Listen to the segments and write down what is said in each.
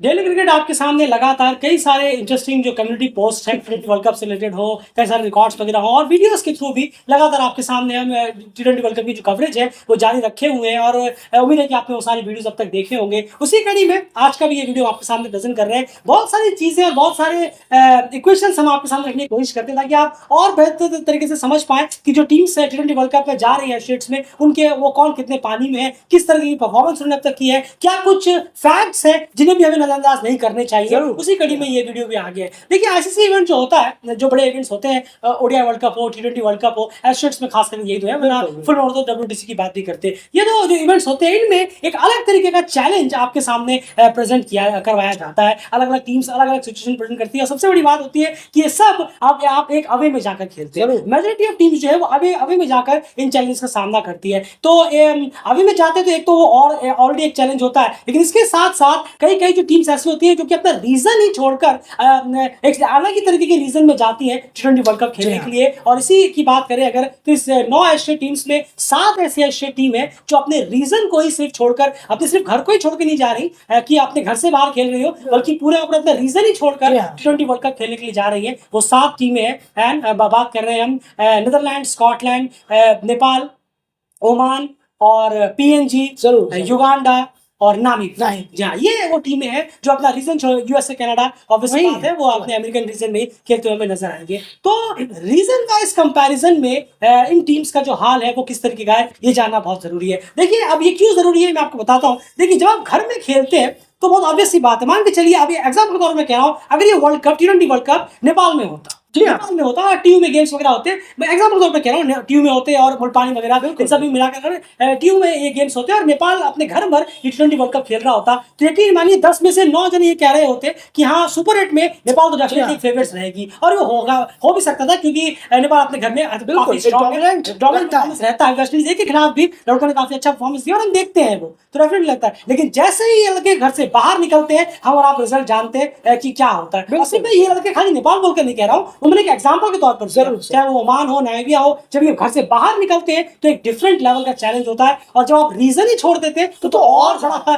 Daily cricket आपके सामने लगातार कई सारे इंटरेस्टिंग जो कम्युनिटी पोस्ट है वर्ल्ड कप से रिलेटेड हो, कई सारे रिकॉर्ड्स वगैरह हो और वीडियोस के थ्रू भी लगातार आपके सामने हम T20 वर्ल्ड कप की जो कवरेज है वो जारी रखे हुए हैं और उम्मीद है कि आपने वो सारी वीडियोस अब तक देखे होंगे। उसी कड़ी में आज का भी ये वीडियो आपके सामने प्रेजेंट कर रहे हैं। बहुत सारी चीजें और बहुत सारे इक्वेशंस हम आपके सामने रखने की कोशिश करते हैं ताकि आप और बेहतर तरीके से समझ पाए कि जो टीम्स है T20 वर्ल्ड कप में जा रही है स्टेट्स में, उनके वो कौन कितने पानी में है, किस तरह की परफॉर्मेंस उन्होंने अब तक की है, क्या कुछ फैक्ट्स है जिन्हें भी हमें नजरअंदाज नहीं करने चाहिए। उसी कड़ी में ये वीडियो भी आ गया है। देखिए आईसीसी इवेंट जो होता है, जो बड़े इवेंट्स होते हैं, ओडीआई वर्ल्ड कप हो, T20 वर्ल्ड कप हो, एस्टेट्स में खास करके यही तो है, वरना फुल और तो WTC की बात भी करते हैं। ये जो इवेंट्स होते हैं इनमें एक अलग तरीके का चैलेंज आपके सामने प्रेजेंट करवाया जाता है। अलग अलग टीम्स अलग अलग सिचुएशन प्रेजेंट करती है और सबसे बड़ी बात होती है कि ये सब आप एक अवे में जाकर खेलते हैं। मेजॉरिटी ऑफ टीम्स जो है वो अवे में जाकर इन चैलेंज का सामना करती है। तो अवे में जाते हैं तो एक तो वो और ऑलरेडी एक चैलेंज होता है, लेकिन इसके साथ साथ कई जो टीम्स ऐसी होती है जो कि अपना रीजन ही छोड़कर एक अलग ही तरीके के रीजन में जाती है T20 वर्ल्ड कप खेलने के लिए। और इसी की बात करें अगर तो इस 9 एशियाई टीम्स में 7 ऐसी एशियाई टीम है जो अपने रीजन को ही सिर्फ छोड़कर, अपने सिर्फ घर को ही छोड़ के नहीं जा रही कि अपने घर से बाहर खेल रही हो, बल्कि पूरे अपना रीजन ही छोड़कर T20 वर्ल्ड कप खेलने के लिए जा रही है। वो 7 टीमें हैं एंड बात कर रहे हैं हम नीदरलैंड, स्कॉटलैंड, नेपाल, ओमान और PNG, युगांडा और नामीबिया। जी हाँ, ये वो टीमें हैं जो अपना रीजन USA, कनाडा ऑब्वियसली बात है, वो अपने अमेरिकन रीजन में खेलते हुए नजर आएंगे। तो रीजन वाइज कंपैरिजन में इन टीम्स का जो हाल है वो किस तरीके का है ये जानना बहुत जरूरी है। देखिए अब ये क्यों जरूरी है मैं आपको बताता हूँ। देखिए जब आप घर में खेलते हैं तो बहुत ऑब्वियस सी बात है, मान के चलिए अभी एग्जाम्पल के तौर पर कह रहा हूँ, अगर ये world cup T20 world cup Nepal में होता, नेपाल में होता, टीयू में गेम्स वगैरह होते, मैं एग्जांपल तौर पे कह रहा हूँ, टीयू में होते और मुल्तानी वगैरह सभी मिलाकर टीयू में ये गेम्स होते और नेपाल अपने घर पर T20 वर्ल्ड कप खेल रहा होता, तो यकीन मानिए 10 में से 9 जन ये कह रहे होते कि हाँ सुपर 8 में नेपाल तो डेफिनेटली फेवरेट्स रहेगी। और वो हो भी सकता था क्योंकि नेपाल अपने घर में रहता है, वेस्ट इंडीज के खिलाफ भी लड़कों ने काफी अच्छा परफॉर्मेंस दिया और हम देखते हैं वो तो डेफिनेटली लगता है। लेकिन जैसे ही ये लड़के घर से बाहर निकलते हैं हम और आप रिजल्ट जानते हैं कि क्या होता है। ये लड़के खाली नेपाल बोल कर नहीं कह रहा हूँ, मैंने एक एग्जांपल के तौर पर जरूर, चाहे वो ओमान हो, नामीबिया हो, जब ये घर से बाहर निकलते हैं तो एक डिफरेंट लेवल का चैलेंज होता है। और जब आप रीजन ही छोड़ देते हैं तो और बड़ा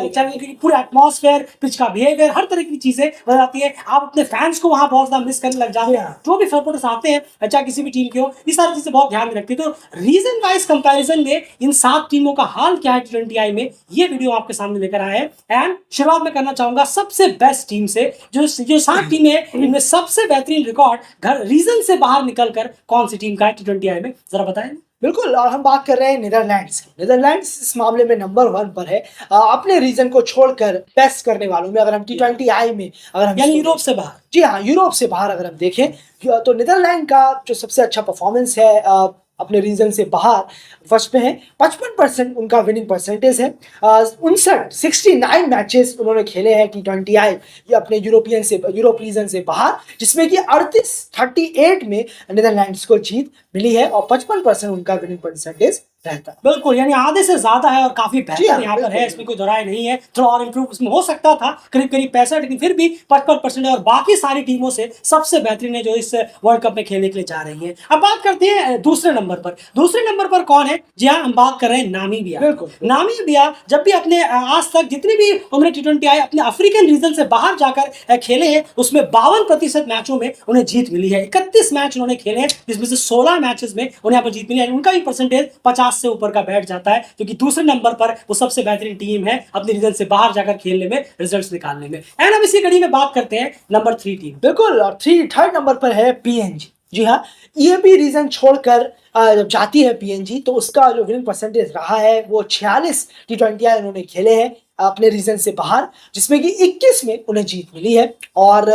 चैलेंज, पूरा एटमॉस्फेयर, पिच का बिहेवियर, हर तरह की चीजें बदल जाती है। आप अपने फैंस को वहां बहुत ज्यादा मिस करने लग जाते हैं। जो भी सपोर्टर्स आते हैं चाहे किसी भी टीम के हो, ये सारी चीजें बहुत ध्यान में रखती है। तो रीजन वाइज कंपैरिजन में इन 7 टीमों का हाल क्या है T20 में, ये वीडियो आपके सामने लेकर आए हैं। एंड शुरुआत में करना चाहूंगा सबसे बेस्ट टीम से, जो 7 टीमें हैं इनमें सबसे बेहतरीन रिकॉर्ड घर रीजन से बाहर निकलकर कौन सी टीम का है T20 में, जरा बताएं। बिल्कुल, और हम बात कर रहे हैं नीदरलैंड्स की। नीदरलैंड्स इस मामले में नंबर 1 पर है। अपने रीजन को छोड़कर बेस्ट करने वालों में अगर हम T20 में अगर हम यानी यूरोप से बाहर, जी हाँ यूरोप से बाहर अगर हम देखें तो नीदरलैंड का जो सबसे अच्छा परफॉर्मेंस है अपने रीजन से बाहर फर्स्ट में है। 55% उनका विनिंग परसेंटेज है। 69 मैचेस उन्होंने खेले हैं T20 ये अपने यूरोप रीजन से बाहर, जिसमें कि 38 में नीदरलैंड्स को जीत मिली है और 55% उनका विनिंग परसेंटेज रहता है। बिल्कुल, यानी आधे से ज्यादा है और काफी बेहतर यहाँ पर है, इसमें कोई दोराय नहीं है। थोड़ा और इंप्रूव इसमें हो सकता था, करीब 65, लेकिन फिर भी 55% है और बाकी सारी टीमों से सबसे बेहतरीन है जो इस वर्ल्ड कप में खेलने के लिए जा रही है। अब बात करते हैं दूसरे नंबर पर। दूसरे नंबर पर कौन है? जी हाँ, हम बात कर रहे हैं नामीबिया। बिल्कुल, नामीबिया जब भी अपने आज तक जितनी भी उन्हें T20 अपने अफ्रीकन रीजन से बाहर जाकर खेले हैं उसमें 52% मैचों में उन्हें जीत मिली है। 31 मैच उन्होंने खेले हैं जिसमें से 16 मैचेस में उन्हें यहाँ पर जीत मिली है। उनका भी परसेंटेज 50 से ऊपर का बैठ जाता है, क्योंकि दूसरे नंबर पर वो सबसे बेहतरीन टीम है अपने रीजन से बाहर जाकर खेलने में, रिजल्ट्स निकालने में। एंड हम इसी कड़ी में बात करते हैं नंबर 3 टीम। बिल्कुल, और थर्ड नंबर पर है PNG। जी हाँ, ये भी रीजन छोड़कर जब जाती है PNG तो उसका जो विनिंग परसेंटेज रहा है वो 46 T20 उन्होंने खेले हैं अपने रीजन से बाहर, जिसमें कि 21 में उन्हें जीत मिली है और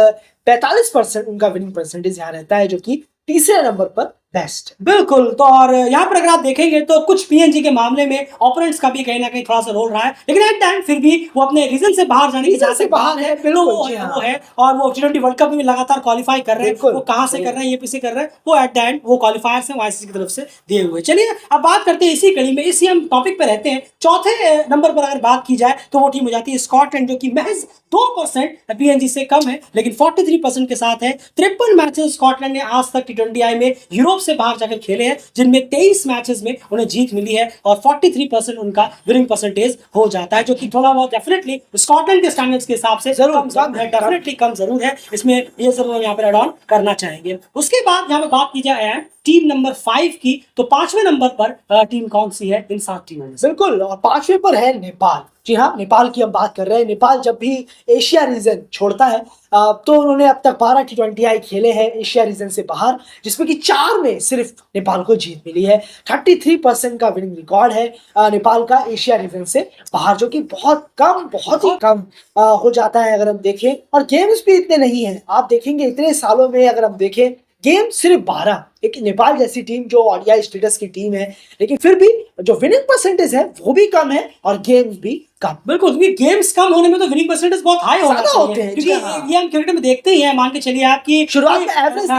45% उनका विनिंग परसेंटेज यहाँ रहता है, जो कि तीसरे नंबर पर बेस्ट। बिल्कुल, तो और यहाँ पर अगर आप देखेंगे तो कुछ PNG के मामले में ओपोनेंट्स का भी कहीं ना कहीं थोड़ा सा रोल रहा है, लेकिन एट टाइम फिर भी वो अपने रीजन से बाहर जाने की जहाँ से बाहर है तो वो है और वो T20 वर्ल्ड कप में लगातार क्वालिफाई कर रहे हैं। वो कहाँ से कर रहे हैं, ये पीछे कर रहे हैं, वो एट टाइम वो क्वालिफायर्स हैं ICC की तरफ से दिए हुए। चलिए अब बात करते हैं इसी कड़ी में, इसी हम टॉपिक पे रहते हैं। चौथे नंबर पर अगर बात की जाए तो वो टीम हो जाती है स्कॉटलैंड, जो कि महज 2% PNG से कम है, लेकिन 43% के साथ है। 53 मैचेस स्कॉटलैंड ने आज तक T20 में यूरोप से बाहर जाकर खेले हैं, जिनमें 23 मैचेस में उन्हें जीत मिली है और 43% उनका विनिंग परसेंटेज हो जाता है, जो कि थोड़ा बहुत डेफिनेटली स्कॉटलैंड के स्टैंडर्ड्स के हिसाब से जरूर कम है, डेफिनेटली कम जरूर है। इसमें ये जरूर यहाँ पर एड ऑन करना चाहेंगे। उसके बाद यहाँ पे बात की जाए टीम नंबर 5 की, तो 5वें नंबर पर टीम कौन सी है इन 7 टीमों में? बिल्कुल, और 5वें पर है नेपाल। जी हाँ, नेपाल की हम बात कर रहे हैं। नेपाल जब भी एशिया रीजन छोड़ता है तो उन्होंने अब तक 12 T20I खेले हैं एशिया रीजन से बाहर, जिसमें कि 4 में सिर्फ नेपाल को जीत मिली है। 33% का विनिंग रिकॉर्ड है नेपाल का एशिया रीजन से बाहर, जो कि बहुत ही कम हो जाता है अगर हम देखें। और गेम्स भी इतने नहीं हैं, आप देखेंगे इतने सालों में अगर हम देखें गेम सिर्फ 12। एक नेपाल जैसी टीम जो ODI स्टेटस की टीम है, लेकिन फिर भी जो विनिंग परसेंटेज है वो भी कम है और गेम्स भी कम। बिल्कुल, क्योंकि गेम्स कम होने में तो विनिंग परसेंटेज बहुत हाई होते हैं, क्योंकि ये हम क्रिकेट में देखते ही हैं। मान के चलिए आपकी शुरुआत में एवरेज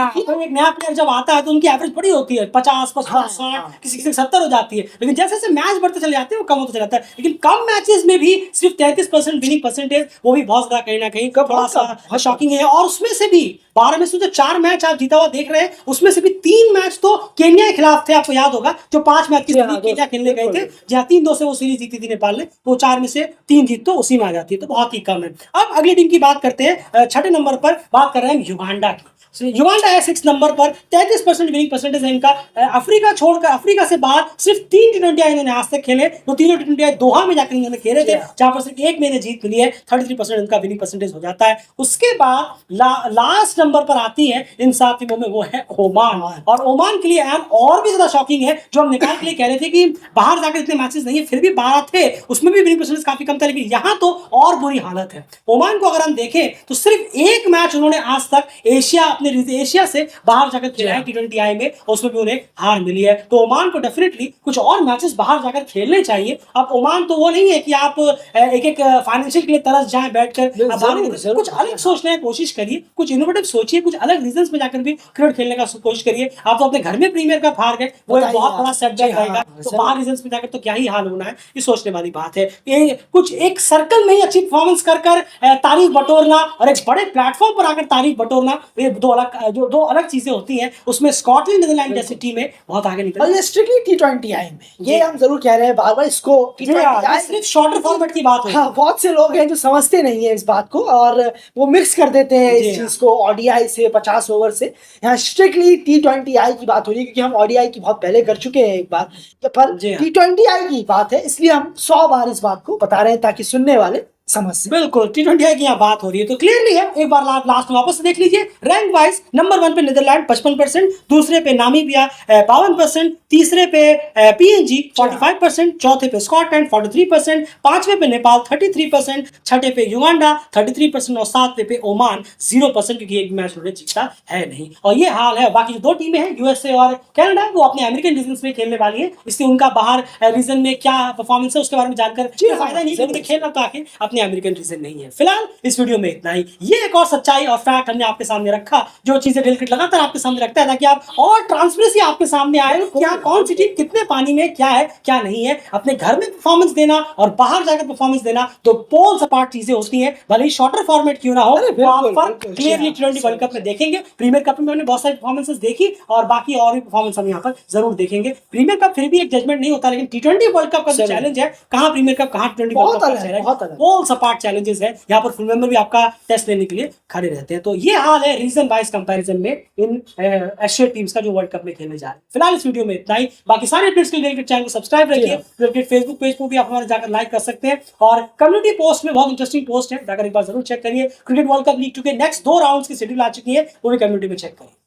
एक नया प्लेयर जब आता है तो उनकी एवरेज बड़ी होती है, 50, 55, 60, किसी किसी 70 हो जाती है, लेकिन जैसे जैसे मैच बढ़ते चले जाते हैं वो कम होता चला जाता है। लेकिन कम मैचेस में भी सिर्फ 33% विनिंग परसेंटेज, वो भी बहुत ज्यादा कहीं ना कहीं थोड़ा सा शॉकिंग है। और उसमें से भी 12 में से जो 4 मैच आप जीता हुआ देख रहे हैं, उसमें से भी 3 मैच तो केन्या के खिलाफ थे। आपको याद होगा जो 5 मैच की सीरीज केन्या खेलने गए थे, जहां 3-2 से वो सीरीज जीती थी नेपाल ने, वो 4 में से 3 जीत तो उसी में आ जाती है, तो बहुत ही कम है। अब अगली टीम की बात करते हैं। 6ठे नंबर पर बात कर रहे हैं युगांडा की। युगांडा है 6 नंबर पर, 33% विनिंग परसेंटेज है इनका। अफ्रीका छोड़कर, अफ्रीका से बाहर सिर्फ 3 T20I इन्होंने आज तक खेले, तो तीनों T20I दोहा में जाकर इन्होंने खेले थे, जहां पर सिर्फ एक में इन्हें जीत मिली है। 33% इनका विनिंग परसेंटेज हो जाता है। उसके बाद लास्ट नंबर पर आती है इन 7 टीमों में, वो है ओमान। और ओमान के लिए और भी ज्यादा शॉकिंग है, जो हम नेपाल के लिए कह रहे थे कि बाहर जाकर इतने मैचेस नहीं है, फिर भी 12 थे, उसमें भी विनिंग परसेंटेज काफी कम था, लेकिन यहां तो और बुरी हालत है। ओमान को अगर हम देखें तो सिर्फ एक मैच उन्होंने आज तक एशिया से बाहर जाकर खेला है T20I में, उसमें भी उन्हें हार मिली है। तो ओमान को डेफिनेटली कुछ और मैचेस बाहर जाकर खेलने चाहिए। अब ओमान तो वो नहीं है कि आप एक फाइनेंशियल के लिए तरस जाएं बैठकर, कुछ अलग सोचने की कोशिश करिए, कुछ इनोवेटिव सोचिए, कुछ अलग रीजंस में जाकर भी क्रिकेट खेलने का कोशिश करिए। आप तो अपने घर में प्रीमियर कप हार गए, वो एक बहुत बड़ा सेटबैक रहेगा, तो बाहर रीजंस में जाकर तो क्या ही हाल होना है, ये सोचने वाली बात है। ये कुछ एक सर्कल में ही अच्छी परफॉर्मेंस कर तारीफ बटोरना और एक बड़े प्लेटफॉर्म पर आकर तारीफ बटोरना, ये दो अलग चीजें होती हैं। उसमें स्कॉटलैंड नीदरलैंड जैसी टीमें बहुत आगे निकल, और स्ट्रिक्टली T20I में, ये हम जरूर कह रहे हैं बार-बार, इसको T20I सिर्फ शॉर्टर फॉर्मेट की बात है। हाँ, बहुत से लोग हैं जो समझते नहीं है इस बात को और वो मिक्स कर देते हैं इस चीज को ODI से, 50 ओवर से। यहाँ स्ट्रिक्टली T20I की बात हो रही है, क्योंकि हम ODI की बहुत पहले कर चुके हैं एक बार, पर T20I की बात है, इसलिए हम 100 बार इस बात को बता रहे हैं ताकि सुनने वाले समझ। बिल्कुल, T20I की यहाँ बात हो रही है तो क्लियरली है। एक बार लास्ट में वापस से देख लीजिए। रैंक वाइज नंबर 1 पे नीदरलैंड 55%, दूसरे पे नामीबिया 52%, तीसरे पे PNG 45%, चौथे पे स्कॉटलैंड 43%, 5वें पे नेपाल 33%, 6ठे पे युगांडा 33% और 7वें पे ओमान 0%, क्योंकि एक मैच उन्होंने जीता है नहीं। और ये हाल है। बाकी जो 2 टीमें हैं USA और कनाडा, वो अपने अमेरिकन रीजन में खेलने वाली है, इसलिए उनका बाहर रीजन में क्या परफॉर्मेंस है उसके बारे में जानकर फायदा नहीं, क्योंकि खेलना तो आखिर अपने अमेरिकन रीजन नहीं है। फिलहाल इस वीडियो में इतना ही। ये एक और सच्चाई और फैक्ट हमने आपके सामने रखा, जो चीजें दिल क्रिकेट लगातार आपके सामने रखता है, ताकि आप और ट्रांसपेरेंसी आपके सामने आए, क्या कौन सी टीम कितने पानी में क्या है क्या नहीं है। अपने घर में परफॉर्मेंस देना और बाहर जाकर परफॉर्मेंस देना तो पोल्स अपार्ट चीजें होती हैं, भले ही शॉर्टर फॉर्मेट क्यों ना हो। क्लियरली T20 वर्ल्ड कप में देखेंगे। प्रीमियर कप में हमने बहुत सारी परफॉर्मेंसेस देखी और बाकी और भी परफॉर्मेंस हम यहाँ पर जरूर देखेंगे। प्रीमियर कप फिर भी एक जजमेंट नहीं होता, लेकिन T20 वर्ल्ड कप का जो चैलेंज है, कहाँ प्रीमियर कप कहाँ T20 वर्ल्ड कप का चैलेंज, पोल्स अपार्ट चैलेंजेस है। यहाँ पर फुल मेंबर भी आपका टेस्ट लेने के लिए खड़े रहते हैं। तो ये हाल है रीजन वाइज कंपैरिजन में इन एशिया टीम्स का जो वर्ल्ड कप में खेलने जा रहे हैं। फिलहाल इस वीडियो में इतना ही। बाकी सारे अपडेट्स के लिए चैनल को सब्सक्राइब रखिए। क्रिकेट फेसबुक पेज पर भी आप हमारे जाकर लाइक कर सकते हैं और कम्युनिटी पोस्ट में बहुत इंटरेस्टिंग पोस्ट है, जाकर एक बार जरूर चेक करिए। क्रिकेट वर्ल्ड कप लीग 2 के नेक्स्ट 2 राउंड्स की शेड्यूल आ चुकी है, वो भी कम्युनिटी में चेक करिए।